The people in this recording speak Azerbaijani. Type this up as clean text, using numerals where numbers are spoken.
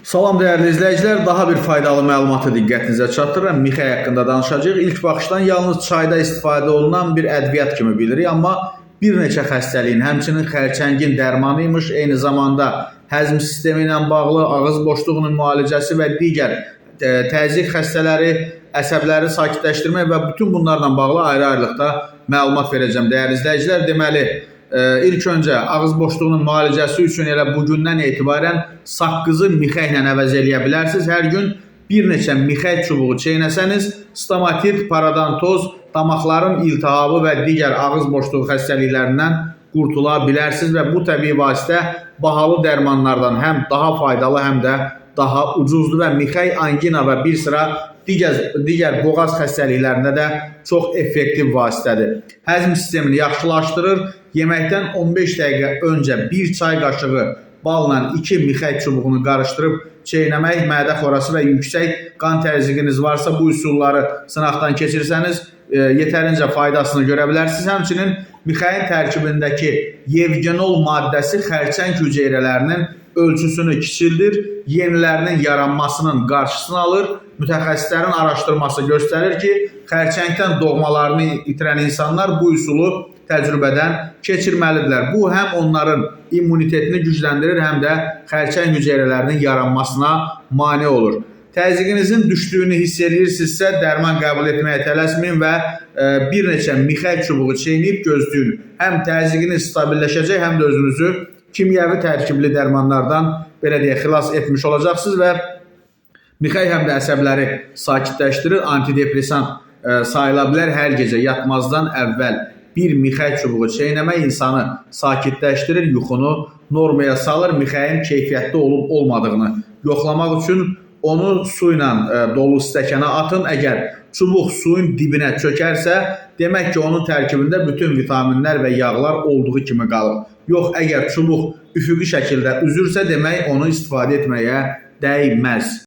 Salam dəyərli izləyicilər, daha bir faydalı məlumatı diqqətinizə çatdırıram. Mixək haqqında danışacağıq. İlk baxışdan yalnız çayda istifadə olunan bir ədviyyat kimi bilirik, amma bir neçə xəstəliyin, həmçinin xərçəngin dərmanı imiş, eyni zamanda həzm sistemi ilə bağlı, ağız boşluğunun müalicəsi və digər təzyiq xəstələri, əsəbləri sakitləşdirmək və bütün bunlarla bağlı ayrı-ayrılıqda məlumat verəcəm dəyərli izləyicilər. Deməli, İlk öncə ağız boşluğunun müalicəsi üçün elə bugündən etibarən saqqızı mixəklə əvəz eləyə bilərsiniz. Hər gün bir neçə mixək çubuğu çeynəsəniz, stomatit, parodontoz, damaqların iltihabı və digər ağız boşluğu xəstəliklərindən qurtula bilərsiniz və bu təbii vasitə bahalı dərmanlardan həm daha faydalı, həm də daha ucuzdur və mixək, angina və bir sıra digər boğaz xəstəliklərində də çox effektiv vasitədir. Həzm sistemini yaxşılaşdırır. Yeməkdən 15 dəqiqə öncə bir çay qaşığı balla 2 mixək çubuğunu qarışdırıb çeynəmək, mədə xorası və yüksək qan təzyiqiniz varsa bu üsulları sınaqdan keçirsəniz yetərincə faydasını görə bilərsiniz. Həmçinin mixəyin tərkibindəki yevgenol maddəsi xərçəng hüceyrələrinin ölçüsünü kiçildir, yenilərinin yaranmasının qarşısını alır. Mütəxəssislərin araşdırması göstərir ki, xərçəngdən doğmalarını itirən insanlar bu üsulu təcrübədən keçirməlidirlər. Bu həm onların immunitetini gücləndirir, həm də xərçəng hüceyrələrinin yaranmasına mane olur. Təzyiqinizin düşdüyünü hiss edirsinizsə, dərman qəbul etməyə tələsməyin və bir neçə mixək çubuğu çeynəyib gözləyin. Həm təzyiqiniz stabilləşəcək, həm də özünüzü kimyəvi tərkibli dərmanlardan belə deyə xilas etmiş olacaqsınız və mixək həm də əsəbləri sakitləşdirir, antidepresan sayıla bilər. Hər gecə yatmazdan əvvəl bir mixək çubuğu çeynəmək insanı sakitləşdirir, yuxunu normaya salır. Mixəyin keyfiyyətli olub olmadığını yoxlamaq üçün onu su ilə dolu stəkana atın. Əgər çubuq suyun dibinə çökərsə, demək ki, onun tərkibində bütün vitaminlər və yağlar olduğu kimi qalıb. Yox, əgər çubuq üfüqi şəkildə üzürsə, demək onu istifadə etməyə dəyməz.